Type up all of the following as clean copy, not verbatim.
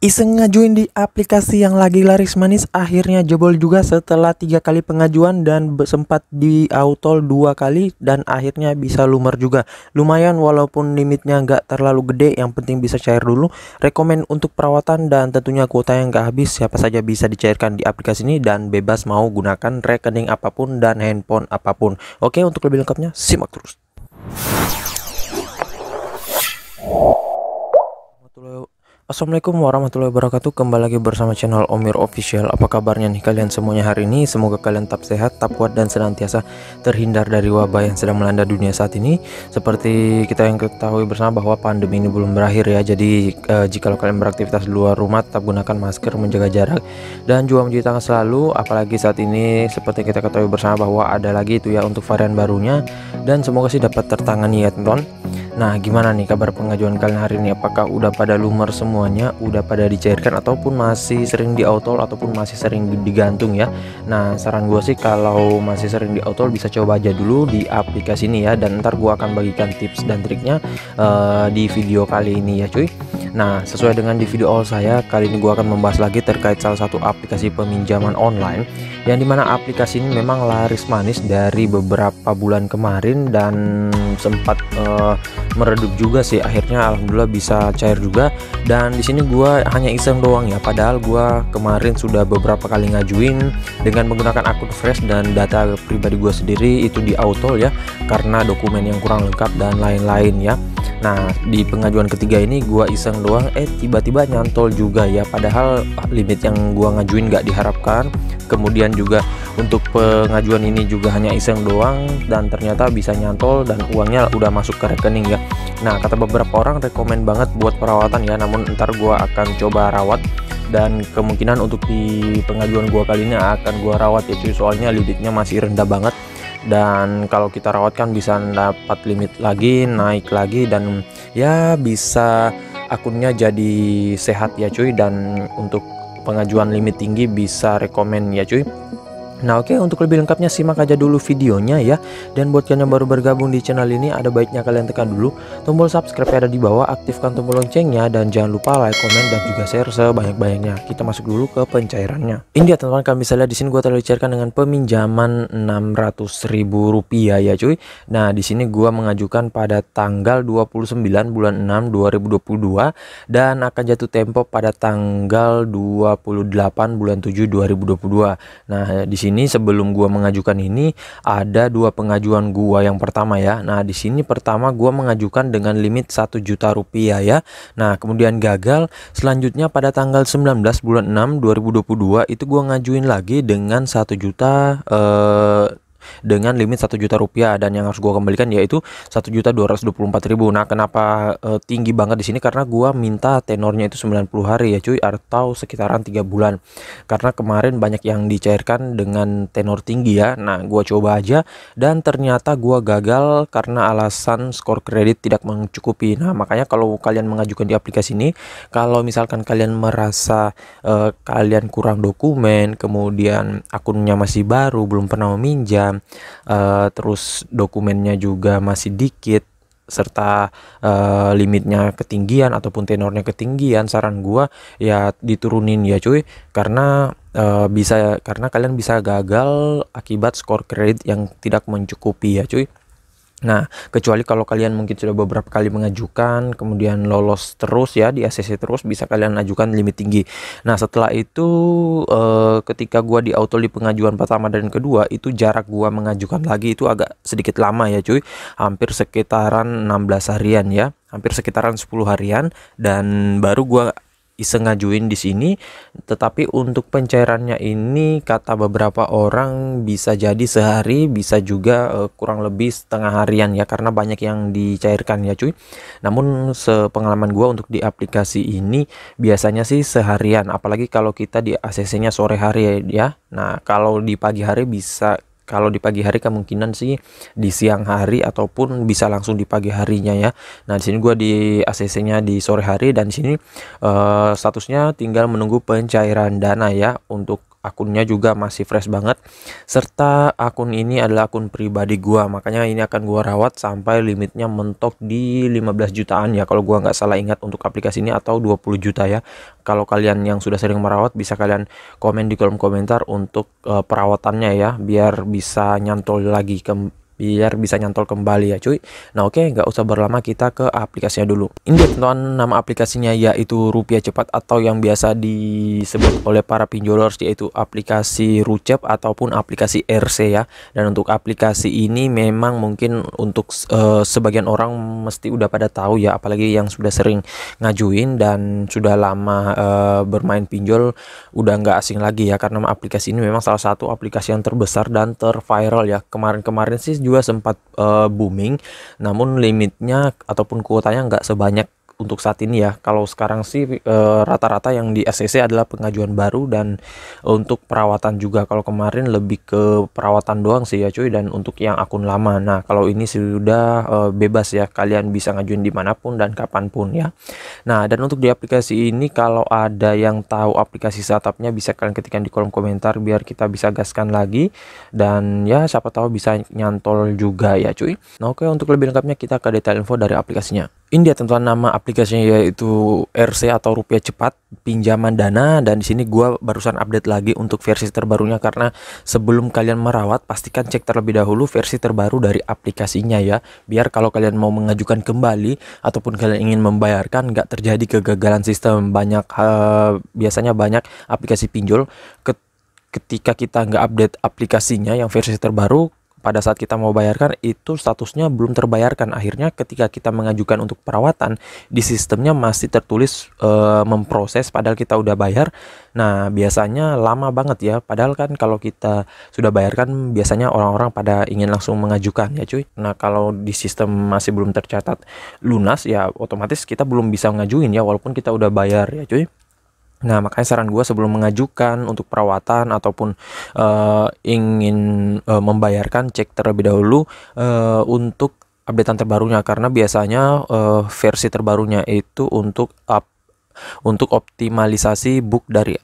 Iseng ngajuin di aplikasi yang lagi laris manis, akhirnya jebol juga setelah 3 kali pengajuan dan sempat di auto 2 kali dan akhirnya bisa lumer juga. Lumayan walaupun limitnya nggak terlalu gede, yang penting bisa cair dulu. Rekomen untuk perawatan dan tentunya kuota yang nggak habis, siapa saja bisa dicairkan di aplikasi ini dan bebas mau gunakan rekening apapun dan handphone apapun. Oke, untuk lebih lengkapnya simak terus. Assalamualaikum warahmatullahi wabarakatuh. Kembali lagi bersama channel Omir Official. Apa kabarnya nih kalian semuanya hari ini? Semoga kalian tetap sehat, tetap kuat dan senantiasa terhindar dari wabah yang sedang melanda dunia saat ini. Seperti kita yang ketahui bersama bahwa pandemi ini belum berakhir ya. Jadi jika kalian beraktivitas di luar rumah, tetap gunakan masker, menjaga jarak dan juga mencuci tangan selalu. Apalagi saat ini seperti kita ketahui bersama bahwa ada lagi itu ya untuk varian barunya, dan semoga sih dapat tertangani ya teman-teman. Nah, gimana nih kabar pengajuan kalian hari ini? Apakah udah pada lumer semuanya, udah pada dicairkan, ataupun masih sering di auto ataupun masih sering digantung ya? Nah, saran gue sih kalau masih sering di auto bisa coba aja dulu di aplikasi ini ya, dan ntar gue akan bagikan tips dan triknya di video kali ini ya cuy. Nah, sesuai dengan di video awal saya, kali ini gue akan membahas lagi terkait salah satu aplikasi peminjaman online, yang dimana aplikasi ini memang laris manis dari beberapa bulan kemarin dan sempat meredup juga sih. Akhirnya alhamdulillah bisa cair juga, dan di sini gue hanya iseng doang ya, padahal gue kemarin sudah beberapa kali ngajuin dengan menggunakan akun fresh dan data pribadi gue sendiri itu di auto ya, karena dokumen yang kurang lengkap dan lain-lain ya. Nah, di pengajuan ketiga ini gua iseng doang, tiba-tiba nyantol juga ya, padahal limit yang gua ngajuin nggak diharapkan. Kemudian juga untuk pengajuan ini juga hanya iseng doang, dan ternyata bisa nyantol dan uangnya udah masuk ke rekening ya. Nah, kata beberapa orang rekomen banget buat perawatan ya, namun ntar gua akan coba rawat, dan kemungkinan untuk di pengajuan gua kali ini akan gua rawat ya cuy, soalnya limitnya masih rendah banget. Dan kalau kita rawat kan bisa dapat limit lagi, naik lagi, dan ya bisa akunnya jadi sehat ya cuy. Dan untuk pengajuan limit tinggi bisa rekomen ya cuy. Nah oke, untuk lebih lengkapnya simak aja dulu videonya ya. Dan buat kalian yang baru bergabung di channel ini, ada baiknya kalian tekan dulu tombol subscribe yang ada di bawah, aktifkan tombol loncengnya, dan jangan lupa like, komen, dan juga share sebanyak-banyaknya. Kita masuk dulu ke pencairannya. Ini dia teman-teman, kalian bisa lihat di sini gua telah dicairkan dengan peminjaman Rp600.000 ya cuy. Nah di sini gua mengajukan pada tanggal 29 bulan 6 2022 dan akan jatuh tempo pada tanggal 28 bulan 7 2022. Nah di sini sebelum gua mengajukan ini ada dua pengajuan gua. Yang pertama ya, nah di sini pertama gua mengajukan dengan limit 1 juta rupiah ya. Nah kemudian gagal. Selanjutnya pada tanggal 19 bulan 6 2022 itu gua ngajuin lagi dengan 1 juta dengan limit 1 juta rupiah, dan yang harus gua kembalikan yaitu 1.224.000. Nah kenapa tinggi banget di sini? Karena gua minta tenornya itu 90 hari ya cuy, atau sekitaran 3 bulan, karena kemarin banyak yang dicairkan dengan tenor tinggi ya. Nah gua coba aja dan ternyata gua gagal karena alasan skor kredit tidak mencukupi. Nah makanya kalau kalian mengajukan di aplikasi ini, kalau misalkan kalian merasa kalian kurang dokumen, kemudian akunnya masih baru, belum pernah meminjam, terus dokumennya juga masih dikit, serta limitnya ketinggian ataupun tenornya ketinggian, saran gua ya diturunin ya cuy, karena karena kalian bisa gagal akibat skor kredit yang tidak mencukupi ya cuy. Nah, kecuali kalau kalian mungkin sudah beberapa kali mengajukan, kemudian lolos terus ya, di ACC terus, bisa kalian ajukan limit tinggi. Nah, setelah itu ketika gua di auto di pengajuan pertama dan kedua, itu jarak gua mengajukan lagi itu agak sedikit lama ya cuy. Hampir sekitaran 16 harian ya, hampir sekitaran 10 harian, dan baru gua iseng ngajuin di sini. Tetapi untuk pencairannya ini kata beberapa orang bisa jadi sehari, bisa juga kurang lebih setengah harian ya, karena banyak yang dicairkan ya cuy. Namun sepengalaman gua untuk di aplikasi ini biasanya sih seharian, apalagi kalau kita di ACC-nya sore hari ya. Nah kalau di pagi hari bisa, kalau di pagi hari kemungkinan sih di siang hari ataupun bisa langsung di pagi harinya ya. Nah di sini gua di ACC-nya di sore hari, dan di sini statusnya tinggal menunggu pencairan dana ya untuk akunnya juga masih fresh banget, serta akun ini adalah akun pribadi gua, makanya ini akan gua rawat sampai limitnya mentok di 15 jutaan ya kalau gua nggak salah ingat untuk aplikasi ini, atau 20 juta ya. Kalau kalian yang sudah sering merawat bisa kalian komen di kolom komentar untuk perawatannya ya, biar bisa nyantol kembali ya cuy. Nah oke, nggak usah berlama, kita ke aplikasinya dulu. Ini dia teman-teman, nama aplikasinya yaitu Rupiah Cepat, atau yang biasa disebut oleh para pinjolers yaitu aplikasi Rucep ataupun aplikasi RC ya. Dan untuk aplikasi ini memang mungkin untuk sebagian orang mesti udah pada tahu ya, apalagi yang sudah sering ngajuin dan sudah lama bermain pinjol, udah nggak asing lagi ya, karena aplikasi ini memang salah satu aplikasi yang terbesar dan terviral ya. Kemarin-kemarin sih juga sempat booming, namun limitnya ataupun kuotanya nggak sebanyak untuk saat ini ya. Kalau sekarang sih rata-rata yang di SCC adalah pengajuan baru dan untuk perawatan juga. Kalau kemarin lebih ke perawatan doang sih ya cuy, dan untuk yang akun lama. Nah kalau ini sudah bebas ya, kalian bisa ngajuin dimanapun dan kapanpun ya. Nah dan untuk di aplikasi ini, kalau ada yang tahu aplikasi setupnya bisa kalian ketikkan di kolom komentar biar kita bisa gaskan lagi, dan ya siapa tahu bisa nyantol juga ya cuy. Nah oke, untuk lebih lengkapnya kita ke detail info dari aplikasinya. Ini dia teman-teman, nama aplikasinya yaitu RC atau Rupiah Cepat Pinjaman Dana, dan di sini gua barusan update lagi untuk versi terbarunya, karena sebelum kalian merawat pastikan cek terlebih dahulu versi terbaru dari aplikasinya ya, biar kalau kalian mau mengajukan kembali ataupun kalian ingin membayarkan nggak terjadi kegagalan sistem. Biasanya banyak aplikasi pinjol ketika kita nggak update aplikasinya yang versi terbaru, pada saat kita mau bayarkan itu statusnya belum terbayarkan. Akhirnya ketika kita mengajukan untuk perawatan, di sistemnya masih tertulis memproses padahal kita udah bayar. Nah biasanya lama banget ya, padahal kan kalau kita sudah bayarkan biasanya orang-orang pada ingin langsung mengajukan ya cuy. Nah kalau di sistem masih belum tercatat lunas ya, otomatis kita belum bisa ngajuin ya walaupun kita udah bayar ya cuy. Nah makanya saran gue sebelum mengajukan untuk perawatan ataupun ingin membayarkan, cek terlebih dahulu untuk updatean terbarunya, karena biasanya versi terbarunya itu untuk optimalisasi bug dari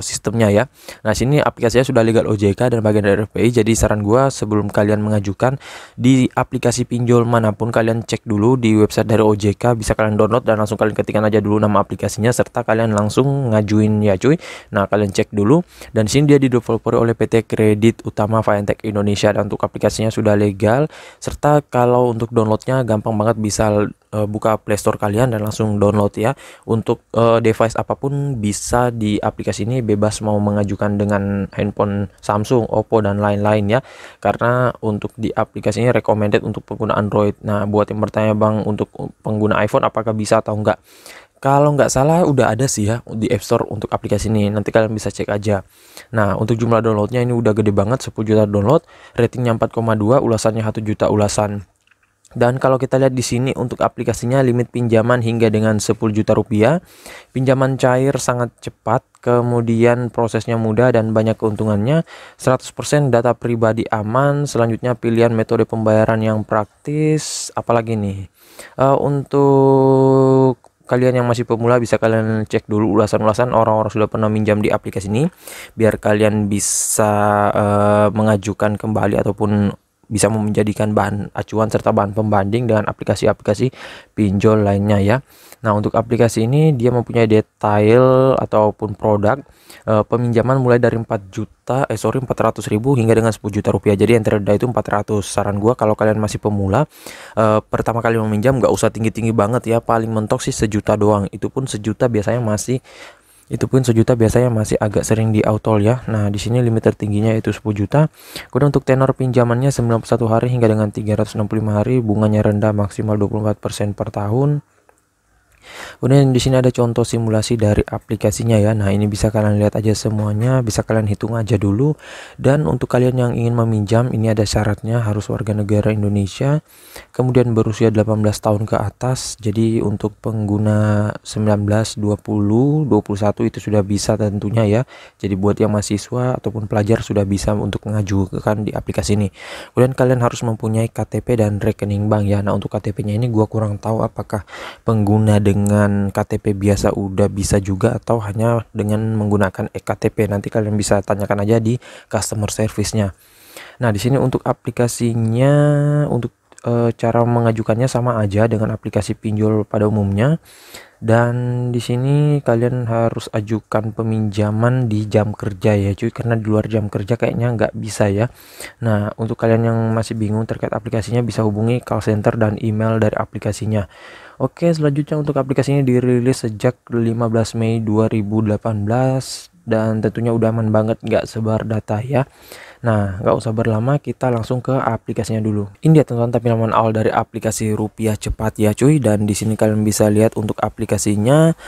sistemnya ya. Nah sini aplikasinya sudah legal OJK dan bagian dari RPI. Jadi saran gua sebelum kalian mengajukan di aplikasi pinjol manapun, kalian cek dulu di website dari OJK, bisa kalian download dan langsung kalian ketikkan aja dulu nama aplikasinya serta kalian langsung ngajuin ya cuy. Nah kalian cek dulu, dan sini dia dideveloperi oleh PT Kredit Utama Fintech Indonesia, dan untuk aplikasinya sudah legal, serta kalau untuk downloadnya gampang banget, bisa buka Playstore kalian dan langsung download ya. Untuk device apapun bisa di aplikasi ini, bebas mau mengajukan dengan handphone Samsung, Oppo dan lain-lain ya, karena untuk di aplikasi ini recommended untuk pengguna Android. Nah buat yang bertanya bang untuk pengguna iPhone apakah bisa atau enggak, kalau nggak salah udah ada sih ya di App Store untuk aplikasi ini, nanti kalian bisa cek aja. Nah untuk jumlah downloadnya ini udah gede banget, 10 juta download, ratingnya 4,2, ulasannya 1 juta ulasan. Dan kalau kita lihat di sini untuk aplikasinya, limit pinjaman hingga dengan 10 juta rupiah, pinjaman cair sangat cepat, kemudian prosesnya mudah dan banyak keuntungannya, 100% data pribadi aman, selanjutnya pilihan metode pembayaran yang praktis, apalagi nih untuk kalian yang masih pemula bisa kalian cek dulu ulasan-ulasan orang-orang sudah pernah minjam di aplikasi ini, biar kalian bisa mengajukan kembali ataupun bisa menjadikan bahan acuan serta bahan pembanding dengan aplikasi-aplikasi pinjol lainnya ya. Nah untuk aplikasi ini dia mempunyai detail ataupun produk peminjaman mulai dari 400.000 hingga dengan 10 juta rupiah. Jadi yang terendah itu 400. Saran gua kalau kalian masih pemula, pertama kali meminjam nggak usah tinggi-tinggi banget ya, paling mentok sih 1 juta doang. Itu pun 1 juta biasanya masih agak sering di autol ya. Nah di sini limit tertingginya itu 10 juta. Kemudian untuk tenor pinjamannya 91 hari hingga dengan 365 hari, bunganya rendah maksimal 24% per tahun. Kemudian di sini ada contoh simulasi dari aplikasinya ya. Nah ini bisa kalian lihat aja semuanya, bisa kalian hitung aja dulu. Dan untuk kalian yang ingin meminjam, ini ada syaratnya, harus warga negara Indonesia, kemudian berusia 18 tahun ke atas. Jadi untuk pengguna 19, 20, 21 itu sudah bisa tentunya ya. Jadi buat yang mahasiswa ataupun pelajar sudah bisa untuk mengajukan di aplikasi ini. Kemudian kalian harus mempunyai KTP dan rekening bank ya. Nah untuk KTP-nya ini gua kurang tahu apakah pengguna dengan dengan KTP biasa udah bisa juga atau hanya dengan menggunakan eKTP. Nanti kalian bisa tanyakan aja di customer service-nya. Nah, di sini untuk aplikasinya, untuk cara mengajukannya sama aja dengan aplikasi pinjol pada umumnya. Dan di sini kalian harus ajukan peminjaman di jam kerja ya cuy, karena di luar jam kerja kayaknya nggak bisa ya. Nah, untuk kalian yang masih bingung terkait aplikasinya bisa hubungi call center dan email dari aplikasinya. Oke, selanjutnya untuk aplikasi ini dirilis sejak 15 Mei 2018 dan tentunya udah aman banget, nggak sebar data ya. Nah, nggak usah berlama, kita langsung ke aplikasinya dulu. Ini dia teman-teman tampilan awal dari aplikasi Rupiah Cepat ya cuy. Dan di sini kalian bisa lihat untuk aplikasinya,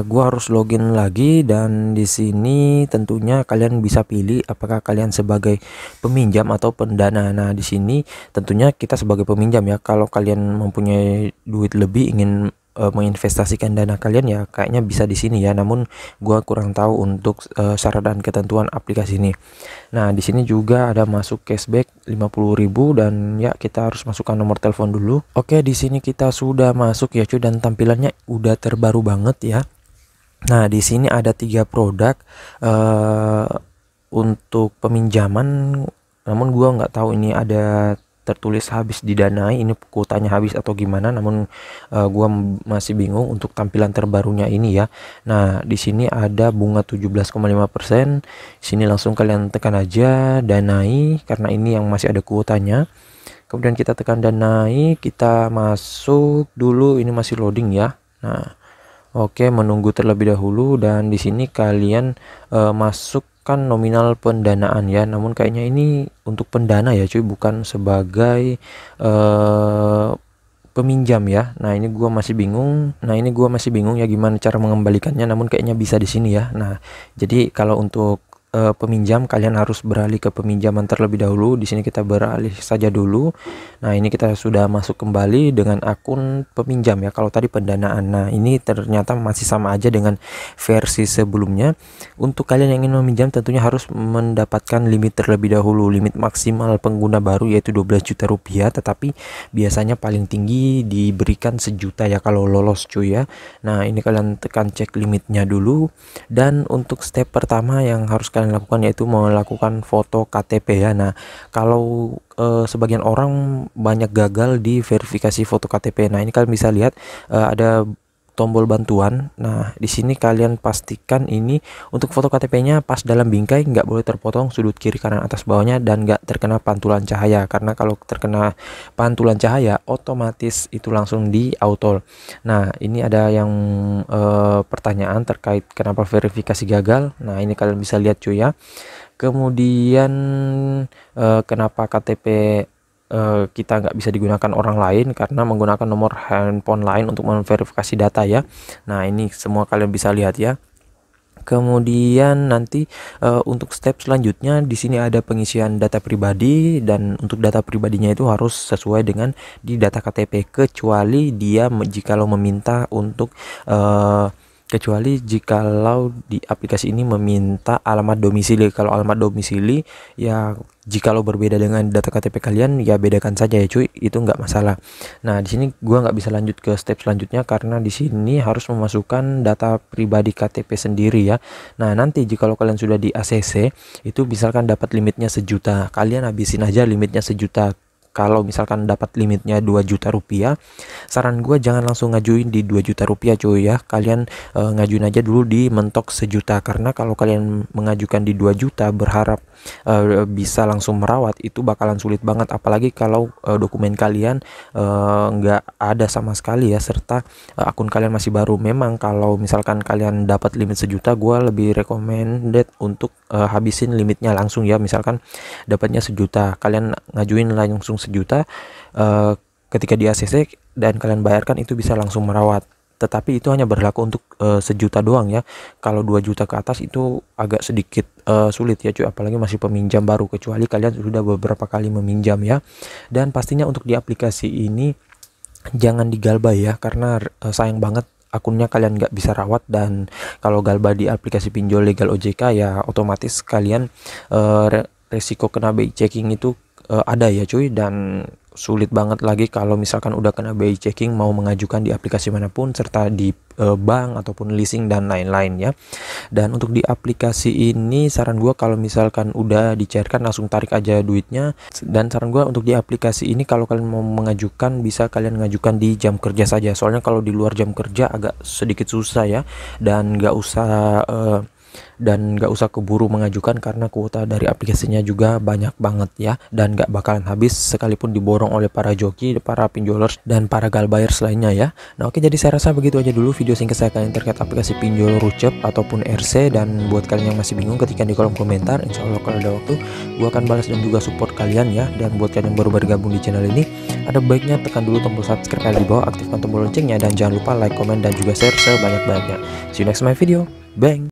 gua harus login lagi dan di sini tentunya kalian bisa pilih apakah kalian sebagai peminjam atau pendana. Nah, di sini tentunya kita sebagai peminjam ya. Kalau kalian mempunyai duit lebih ingin menginvestasikan dana kalian ya kayaknya bisa di sini ya. Namun gua kurang tahu untuk syarat dan ketentuan aplikasi ini. Nah, di sini juga ada masuk cashback 50.000 dan ya kita harus masukkan nomor telepon dulu. Oke, di sini kita sudah masuk ya cuy dan tampilannya udah terbaru banget ya. Nah, di sini ada 3 produk untuk peminjaman. Namun gua nggak tahu ini ada tertulis habis didanai, ini kuotanya habis atau gimana. Namun gua masih bingung untuk tampilan terbarunya ini ya. Nah, di sini ada bunga 17,5%. Sini langsung kalian tekan aja danai karena ini yang masih ada kuotanya. Kemudian kita tekan danai, kita masuk dulu, ini masih loading ya. Nah, oke, menunggu terlebih dahulu dan di sini kalian masukkan nominal pendanaan ya. Namun kayaknya ini untuk pendana ya cuy, bukan sebagai peminjam ya. Nah, ini gua masih bingung. Ya gimana cara mengembalikannya. Namun kayaknya bisa di sini ya. Nah, jadi kalau untuk peminjam kalian harus beralih ke peminjaman terlebih dahulu. Di sini kita beralih saja dulu. Nah, ini kita sudah masuk kembali dengan akun peminjam ya. Kalau tadi pendanaan. Nah, ini ternyata masih sama aja dengan versi sebelumnya. Untuk kalian yang ingin meminjam tentunya harus mendapatkan limit terlebih dahulu. Limit maksimal pengguna baru yaitu 12 juta rupiah, tetapi biasanya paling tinggi diberikan 1 juta ya kalau lolos cuy ya. Nah, ini kalian tekan cek limitnya dulu. Dan untuk step pertama yang harus kalian lakukan yaitu melakukan foto KTP ya. Nah, kalau sebagian orang banyak gagal di verifikasi foto KTP. Nah, ini kalian bisa lihat ada tombol bantuan. Nah, di sini kalian pastikan ini untuk foto KTP-nya pas dalam bingkai, nggak boleh terpotong sudut kiri kanan atas bawahnya dan nggak terkena pantulan cahaya, karena kalau terkena pantulan cahaya otomatis itu langsung di auto. Nah, ini ada yang pertanyaan terkait kenapa verifikasi gagal. Nah, ini kalian bisa lihat cuy ya. Kemudian kenapa KTP kita nggak bisa digunakan orang lain, karena menggunakan nomor handphone lain untuk memverifikasi data ya. Nah, ini semua kalian bisa lihat ya. Kemudian nanti untuk step selanjutnya di sini ada pengisian data pribadi, dan untuk data pribadinya itu harus sesuai dengan di data KTP, kecuali dia jikalau meminta untuk kecuali jikalau di aplikasi ini meminta alamat domisili. Kalau alamat domisili ya jikalau berbeda dengan data KTP kalian ya bedakan saja ya cuy, itu nggak masalah. Nah, di sini gua nggak bisa lanjut ke step selanjutnya karena di sini harus memasukkan data pribadi KTP sendiri ya. Nah, nanti jikalau kalian sudah di ACC itu misalkan dapat limitnya 1 juta, kalian habisin aja limitnya 1 juta. Kalau misalkan dapat limitnya 2 juta rupiah, saran gue jangan langsung ngajuin di 2 juta rupiah cuy ya. Kalian ngajuin aja dulu di mentok 1 juta, karena kalau kalian mengajukan di 2 juta berharap bisa langsung merawat, itu bakalan sulit banget. Apalagi kalau dokumen kalian nggak ada sama sekali ya, serta akun kalian masih baru. Memang kalau misalkan kalian dapat limit 1 juta, gue lebih recommended untuk habisin limitnya langsung ya. Misalkan dapatnya 1 juta, kalian ngajuin langsung 1 juta, ketika di ACC dan kalian bayarkan itu bisa langsung merawat. Tetapi itu hanya berlaku untuk 1 juta doang ya. Kalau 2 juta ke atas itu agak sedikit sulit ya cuy, apalagi masih peminjam baru, kecuali kalian sudah beberapa kali meminjam ya. Dan pastinya untuk di aplikasi ini jangan digalbah ya, karena sayang banget akunnya kalian nggak bisa rawat. Dan kalau galbah di aplikasi pinjol legal OJK ya otomatis kalian resiko kena BI checking itu ada ya cuy. Dan sulit banget lagi kalau misalkan udah kena BI checking mau mengajukan di aplikasi manapun serta di bank ataupun leasing dan lain-lain ya. Dan untuk di aplikasi ini saran gua kalau misalkan udah dicairkan langsung tarik aja duitnya. Dan saran gua untuk di aplikasi ini kalau kalian mau mengajukan bisa kalian mengajukan di jam kerja saja, soalnya kalau di luar jam kerja agak sedikit susah ya. Dan nggak usah keburu mengajukan karena kuota dari aplikasinya juga banyak banget ya, dan nggak bakalan habis sekalipun diborong oleh para joki, para pinjolers dan para gal buyers lainnya ya. Nah oke, jadi saya rasa begitu aja dulu video singkat saya kalian terkait aplikasi pinjol Rucep ataupun RC. Dan buat kalian yang masih bingung ketika di kolom komentar, insya Allah kalau ada waktu gua akan balas dan juga support kalian ya. Dan buat kalian yang baru bergabung di channel ini, ada baiknya tekan dulu tombol subscribe di bawah, aktifkan tombol loncengnya, dan jangan lupa like, comment, dan juga share sebanyak-banyaknya. See you next my video. Bang.